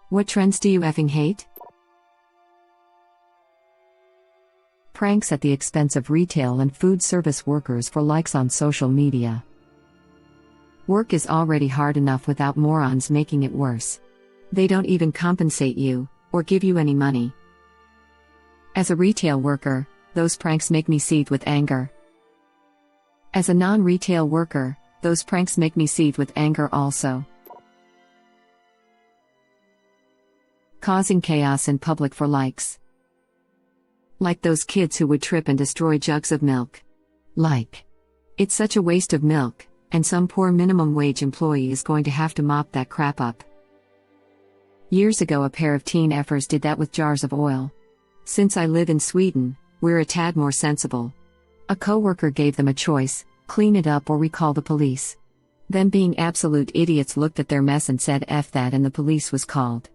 What trends do you effing hate? Pranks at the expense of retail and food service workers for likes on social media. Work is already hard enough without morons making it worse. They don't even compensate you, or give you any money. As a retail worker, those pranks make me seethe with anger. As a non-retail worker, those pranks make me seethe with anger also. Causing chaos in public for likes. Like those kids who would trip and destroy jugs of milk. It's such a waste of milk, and some poor minimum wage employee is going to have to mop that crap up. Years ago a pair of teen effers did that with jars of oil. Since I live in Sweden, we're a tad more sensible. A coworker gave them a choice: clean it up or we call the police. Them being absolute idiots looked at their mess and said F that, and the police was called.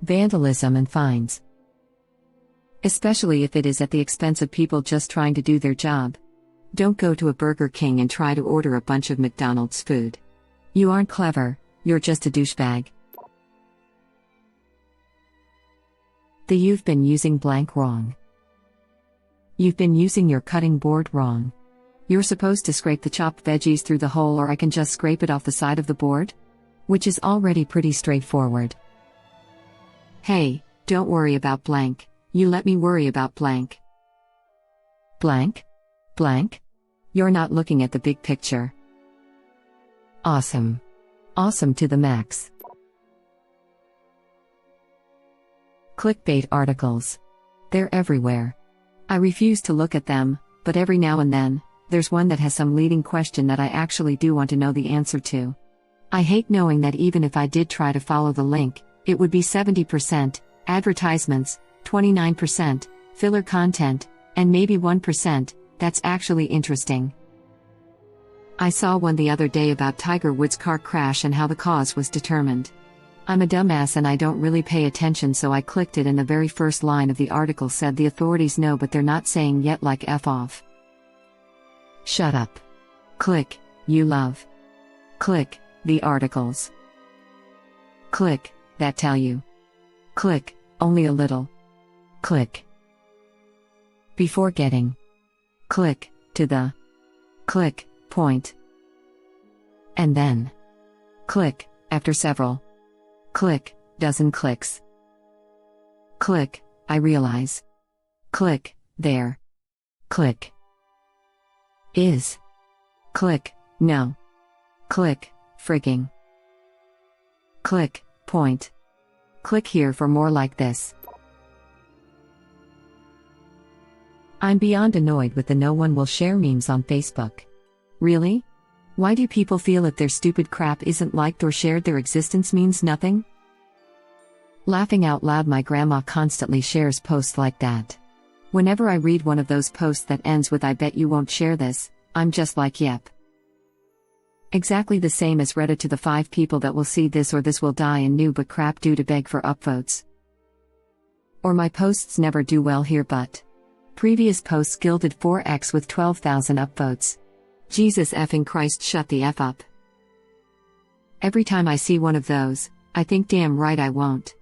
Vandalism and fines. Especially if it is at the expense of people just trying to do their job. Don't go to a Burger King and try to order a bunch of McDonald's food. You aren't clever, you're just a douchebag. You've been using blank wrong. You've been using your cutting board wrong. You're supposed to scrape the chopped veggies through the hole, or I can just scrape it off the side of the board? Which is already pretty straightforward. Hey, don't worry about blank, you let me worry about blank. Blank? Blank? You're not looking at the big picture. Awesome. Awesome to the max. Clickbait articles. They're everywhere. I refuse to look at them, but every now and then, there's one that has some leading question that I actually do want to know the answer to. I hate knowing that even if I did try to follow the link, it would be 70% advertisements, 29% filler content, and maybe 1% that's actually interesting. I saw one the other day about Tiger Woods' car crash and how the cause was determined. I'm a dumbass and I don't really pay attention, so I clicked it, and the very first line of the article said the authorities know but they're not saying yet, like F off. Shut up. Click, you love. Click, the articles. Click, that tell you. Click, only a little. Click. Before getting. Click, to the. Click, point. And then. Click, after several. Click, dozen clicks. Click, I realize. Click, there. Click. Is. Click, no. Click, frigging. Click, point. Click here for more like this. I'm beyond annoyed with the no one will share memes on Facebook. Really? Why do people feel if their stupid crap isn't liked or shared, their existence means nothing? Laughing out loud, my grandma constantly shares posts like that. Whenever I read one of those posts that ends with "I bet you won't share this," I'm just like, yep. Exactly the same as Reddit to the 5 people that will see this, or this will die in new but crap due to beg for upvotes. Or my posts never do well here, but previous posts gilded 4x with 12,000 upvotes. Jesus effing Christ, shut the F up. Every time I see one of those, I think damn right I won't.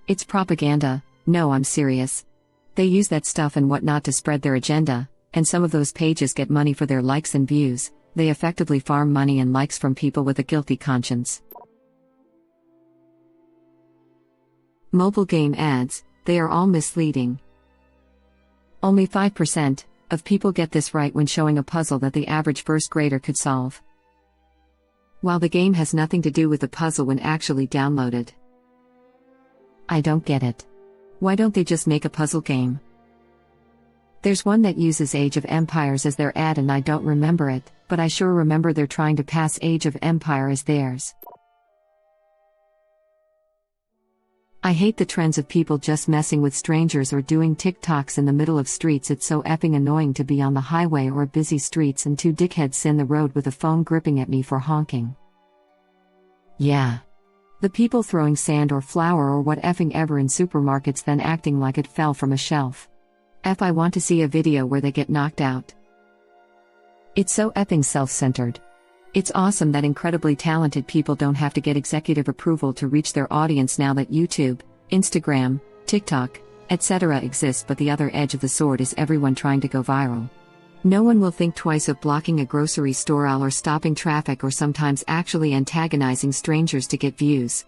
It's propaganda. No, I'm serious. They use that stuff and whatnot to spread their agenda, and some of those pages get money for their likes and views. They effectively farm money and likes from people with a guilty conscience. Mobile game ads, they are all misleading. Only 5% of people get this right when showing a puzzle that the average first grader could solve. While the game has nothing to do with the puzzle when actually downloaded. I don't get it. Why don't they just make a puzzle game? There's one that uses Age of Empires as their ad and I don't remember it, but I sure remember they're trying to pass Age of Empire as theirs. I hate the trends of people just messing with strangers or doing TikToks in the middle of streets. It's so effing annoying to be on the highway or busy streets and 2 dickheads in the road with a phone gripping at me for honking. Yeah. The people throwing sand or flour or what effing ever in supermarkets, then acting like it fell from a shelf. I want to see a video where they get knocked out. It's so effing self-centered. It's awesome that incredibly talented people don't have to get executive approval to reach their audience now that YouTube, Instagram, TikTok, etc. exist, but the other edge of the sword is everyone trying to go viral. No one will think twice of blocking a grocery store aisle or stopping traffic or sometimes actually antagonizing strangers to get views.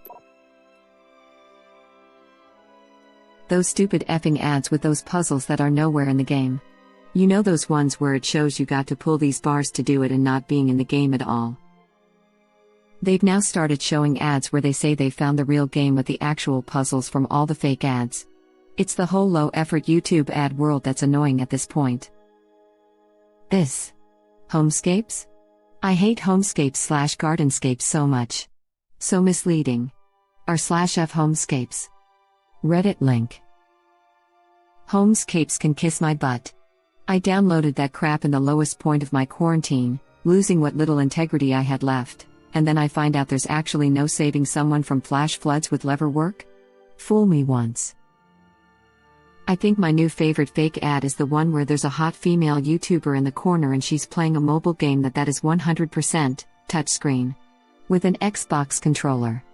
Those stupid effing ads with those puzzles that are nowhere in the game. You know those ones where it shows you got to pull these bars to do it and not being in the game at all. They've now started showing ads where they say they found the real game with the actual puzzles from all the fake ads. It's the whole low-effort YouTube ad world that's annoying at this point. This. Homescapes? I hate homescapes/gardenscapes so much. So misleading. r/f homescapes. Reddit link. Homescapes can kiss my butt. I downloaded that crap in the lowest point of my quarantine, losing what little integrity I had left, and then I find out there's actually no saving someone from flash floods with lever work? Fool me once. I think my new favorite fake ad is the one where there's a hot female YouTuber in the corner and she's playing a mobile game that is 100% touchscreen. With an Xbox controller.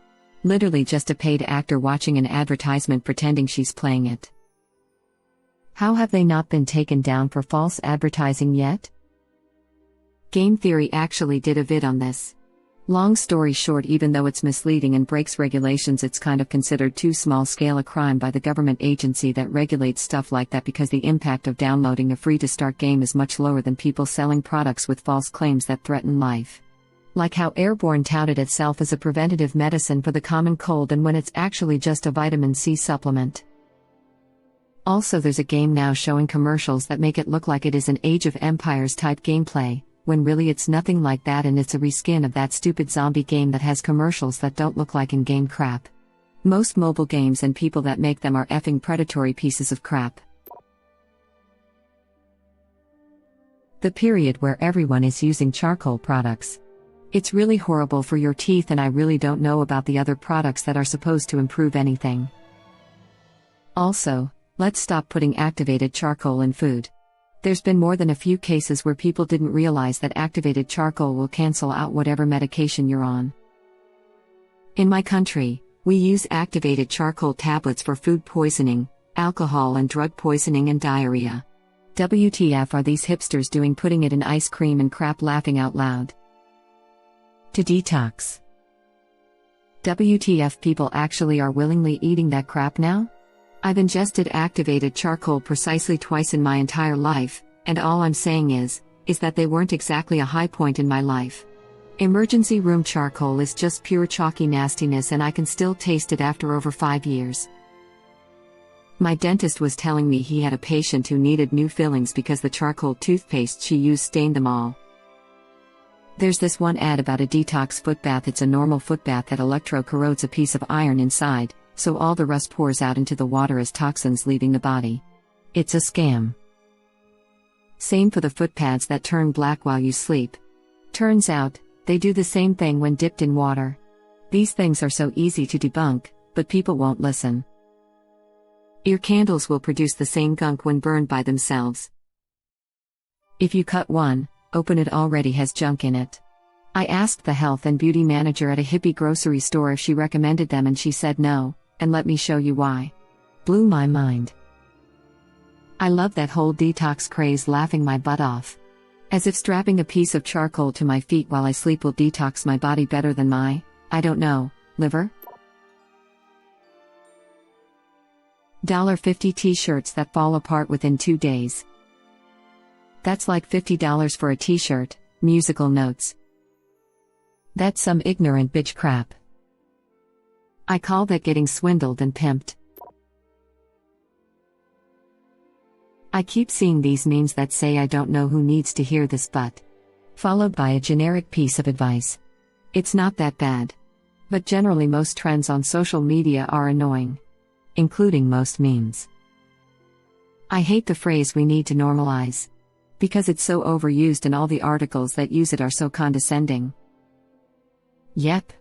Literally just a paid actor watching an advertisement pretending she's playing it. How have they not been taken down for false advertising yet? Game Theory actually did a vid on this. Long story short, even though it's misleading and breaks regulations, it's kind of considered too small-scale a crime by the government agency that regulates stuff like that, because the impact of downloading a free-to-start game is much lower than people selling products with false claims that threaten life. Like how Airborne touted itself as a preventative medicine for the common cold and when it's actually just a vitamin C supplement. Also, there's a game now showing commercials that make it look like it is an Age of Empires type gameplay, when really it's nothing like that, and it's a reskin of that stupid zombie game that has commercials that don't look like in-game crap. Most mobile games and people that make them are effing predatory pieces of crap. The period where everyone is using charcoal products. It's really horrible for your teeth, and I really don't know about the other products that are supposed to improve anything. Also, let's stop putting activated charcoal in food. There's been more than a few cases where people didn't realize that activated charcoal will cancel out whatever medication you're on. In my country, we use activated charcoal tablets for food poisoning, alcohol and drug poisoning, and diarrhea. WTF are these hipsters doing putting it in ice cream and crap, laughing out loud? To detox. WTF, people actually are willingly eating that crap now? I've ingested activated charcoal precisely twice in my entire life, and all I'm saying is that they weren't exactly a high point in my life. Emergency room charcoal is just pure chalky nastiness, and I can still taste it after over 5 years. My dentist was telling me he had a patient who needed new fillings because the charcoal toothpaste she used stained them all. There's this one ad about a detox foot bath. It's a normal foot bath that electro-corrodes a piece of iron inside, so all the rust pours out into the water as toxins leaving the body. It's a scam. Same for the foot pads that turn black while you sleep. Turns out, they do the same thing when dipped in water. These things are so easy to debunk, but people won't listen. Ear candles will produce the same gunk when burned by themselves. If you cut one open, it already has junk in it. I asked the health and beauty manager at a hippie grocery store if she recommended them, and she said no, and let me show you why. Blew my mind. I love that whole detox craze, laughing my butt off. As if strapping a piece of charcoal to my feet while I sleep will detox my body better than my, I don't know, liver? $50 t-shirts that fall apart within 2 days. That's like $50 for a t-shirt, musical notes. That's some ignorant bitch crap. I call that getting swindled and pimped. I keep seeing these memes that say I don't know who needs to hear this, but followed by a generic piece of advice. It's not that bad. But generally most trends on social media are annoying. Including most memes. I hate the phrase "we need to normalize." Because it's so overused and all the articles that use it are so condescending. Yep.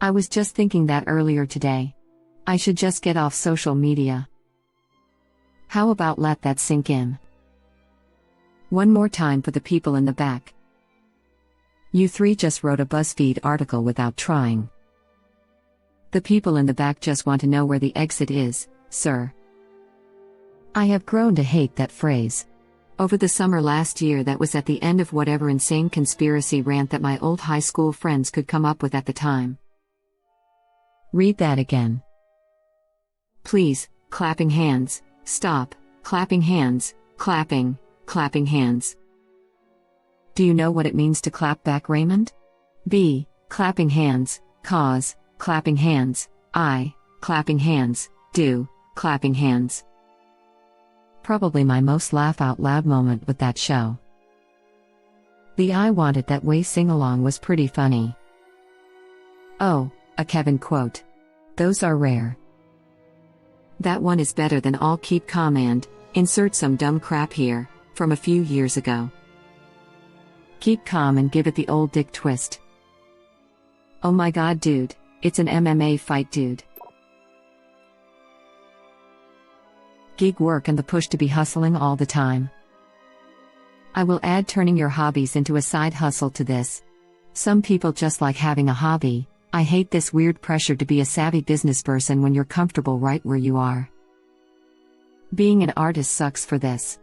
I was just thinking that earlier today. I should just get off social media. How about let that sink in? One more time for the people in the back. You three just wrote a BuzzFeed article without trying. The people in the back just want to know where the exit is, sir. I have grown to hate that phrase. Over the summer last year, that was at the end of whatever insane conspiracy rant that my old high school friends could come up with at the time. Read that again. Please, clapping hands, stop, clapping hands, clapping hands. Do you know what it means to clap back, Raymond? B. Clapping hands, cause, clapping hands, I, clapping hands, do, clapping hands. Probably my most laugh out loud moment with that show. The I Want It That Way sing-along was pretty funny. Oh, a Kevin quote. Those are rare. That one is better than all keep calm and, insert some dumb crap here, from a few years ago. Keep calm and give it the old dick twist. Oh my god, dude, it's an MMA fight, dude. Gig work and the push to be hustling all the time. I will add turning your hobbies into a side hustle to this. Some people just like having a hobby. I hate this weird pressure to be a savvy businessperson when you're comfortable right where you are. Being an artist sucks for this.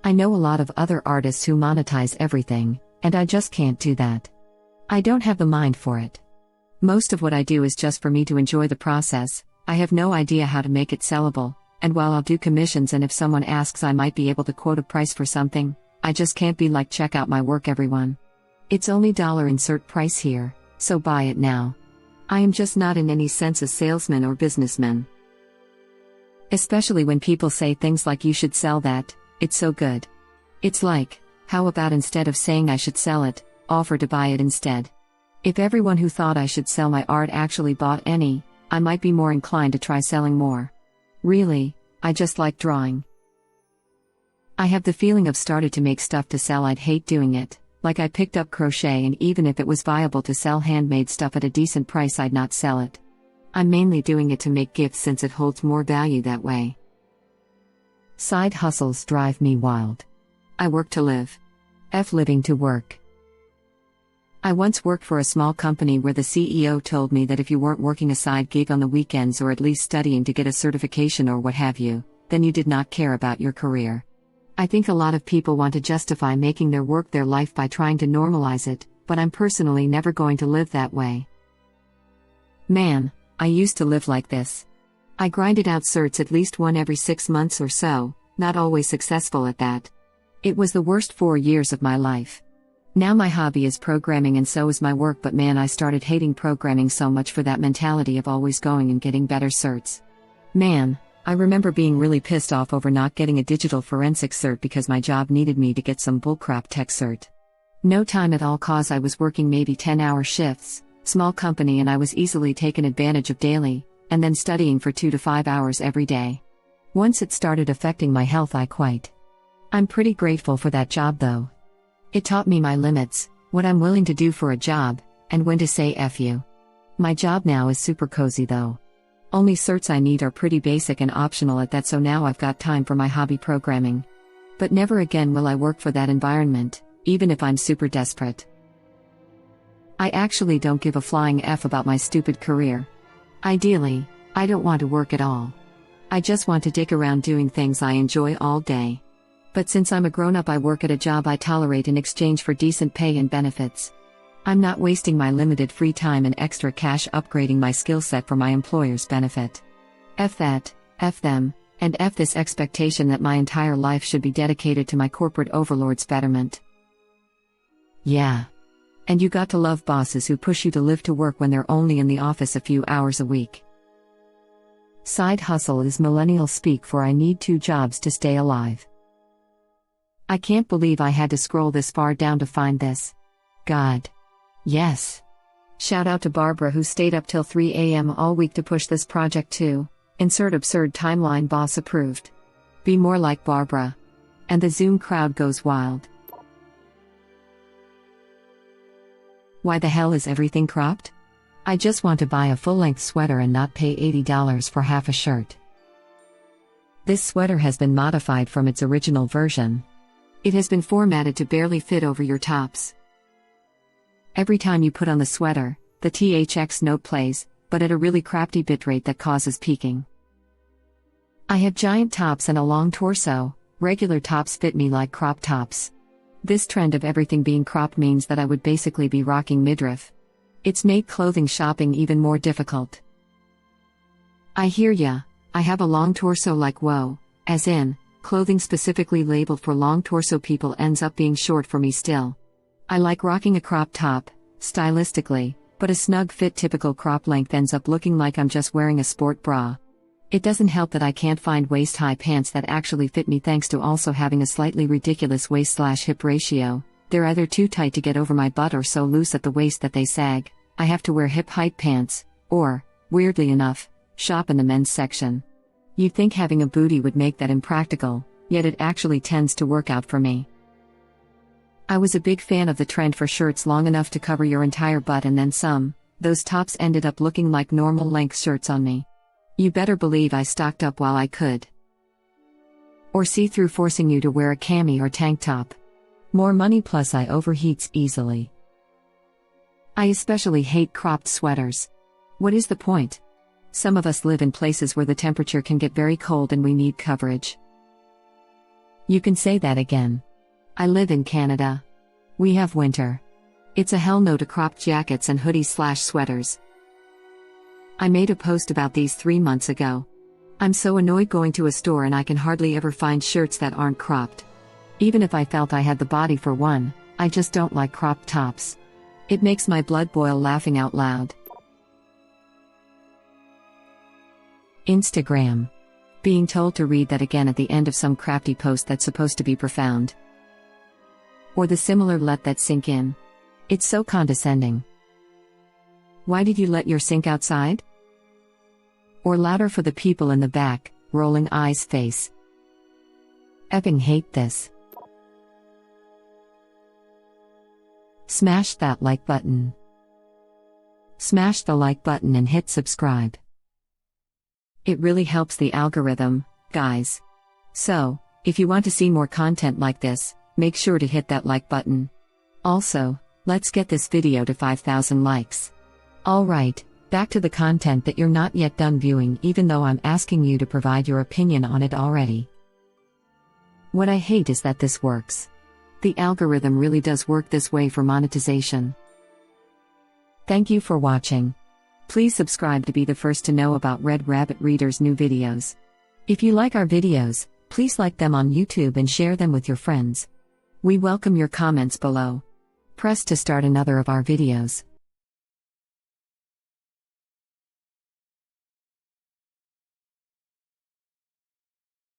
I know a lot of other artists who monetize everything, and I just can't do that. I don't have the mind for it. Most of what I do is just for me to enjoy the process. I have no idea how to make it sellable, and while I'll do commissions and if someone asks I might be able to quote a price for something, I just can't be like, check out my work everyone. It's only dollar insert price here, so buy it now. I am just not in any sense a salesman or businessman. Especially when people say things like you should sell that, it's so good. It's like, how about instead of saying I should sell it, offer to buy it instead? If everyone who thought I should sell my art actually bought any, I might be more inclined to try selling more. Really, I just like drawing. I have the feeling I've started to make stuff to sell I'd hate doing it, like I picked up crochet and even if it was viable to sell handmade stuff at a decent price I'd not sell it. I'm mainly doing it to make gifts since it holds more value that way. Side hustles drive me wild. I work to live. F living to work. I once worked for a small company where the CEO told me that if you weren't working a side gig on the weekends or at least studying to get a certification or what have you, then you did not care about your career. I think a lot of people want to justify making their work their life by trying to normalize it, but I'm personally never going to live that way. Man, I used to live like this. I grinded out certs at least one every 6 months or so, not always successful at that. It was the worst 4 years of my life. Now my hobby is programming and so is my work, but man, I started hating programming so much for that mentality of always going and getting better certs. Man, I remember being really pissed off over not getting a digital forensics cert because my job needed me to get some bullcrap tech cert. No time at all cause I was working maybe 10-hour shifts, small company, and I was easily taken advantage of daily, and then studying for 2 to 5 hours every day. Once it started affecting my health I quit. I'm pretty grateful for that job though. It taught me my limits, what I'm willing to do for a job, and when to say F you. My job now is super cozy though. Only certs I need are pretty basic and optional at that, so now I've got time for my hobby programming. But never again will I work for that environment, even if I'm super desperate. I actually don't give a flying F about my stupid career. Ideally, I don't want to work at all. I just want to dick around doing things I enjoy all day. But since I'm a grown-up, I work at a job I tolerate in exchange for decent pay and benefits. I'm not wasting my limited free time and extra cash upgrading my skill set for my employer's benefit. F that, F them, and F this expectation that my entire life should be dedicated to my corporate overlord's betterment. Yeah. And you got to love bosses who push you to live to work when they're only in the office a few hours a week. Side hustle is millennial speak for I need 2 jobs to stay alive. I can't believe I had to scroll this far down to find this. God. Yes. Shout out to Barbara who stayed up till 3 a.m. all week to push this project too. Insert absurd timeline, boss approved. Be more like Barbara. And the Zoom crowd goes wild. Why the hell is everything cropped? I just want to buy a full-length sweater and not pay $80 for half a shirt. This sweater has been modified from its original version. It has been formatted to barely fit over your tops. Every time you put on the sweater, the THX note plays, but at a really crappy bitrate that causes peaking. I have giant tops and a long torso. Regular tops fit me like crop tops. This trend of everything being cropped means that I would basically be rocking midriff. It's made clothing shopping even more difficult. I hear ya. I have a long torso like whoa, as in, clothing specifically labeled for long torso people ends up being short for me still. I like rocking a crop top, stylistically, but a snug fit typical crop length ends up looking like I'm just wearing a sport bra. It doesn't help that I can't find waist-high pants that actually fit me thanks to also having a slightly ridiculous waist/hip ratio. They're either too tight to get over my butt or so loose at the waist that they sag. I have to wear hip-height pants, or, weirdly enough, shop in the men's section. You'd think having a booty would make that impractical, yet it actually tends to work out for me. I was a big fan of the trend for shirts long enough to cover your entire butt and then some. Those tops ended up looking like normal length shirts on me. You better believe I stocked up while I could. Or see-through, forcing you to wear a cami or tank top. More money plus I overheats easily. I especially hate cropped sweaters. What is the point? Some of us live in places where the temperature can get very cold and we need coverage. You can say that again. I live in Canada. We have winter. It's a hell no to cropped jackets and hoodies/sweaters. I made a post about these 3 months ago. I'm so annoyed going to a store and I can hardly ever find shirts that aren't cropped. Even if I felt I had the body for one, I just don't like cropped tops. It makes my blood boil laughing out loud. Instagram. Being told to read that again at the end of some crafty post that's supposed to be profound. Or the similar let that sink in. It's so condescending. Why did you let your sink outside? Or louder for the people in the back, rolling eyes face. Epping hate this. Smash that like button. Smash the like button and hit subscribe. It really helps the algorithm, guys. So, if you want to see more content like this, make sure to hit that like button. Also, let's get this video to 5,000 likes. Alright, back to the content that you're not yet done viewing even though I'm asking you to provide your opinion on it already. What I hate is that this works. The algorithm really does work this way for monetization. Thank you for watching. Please subscribe to be the first to know about Red Rabbit Reader's new videos. If you like our videos, please like them on YouTube and share them with your friends. We welcome your comments below. Press to start another of our videos.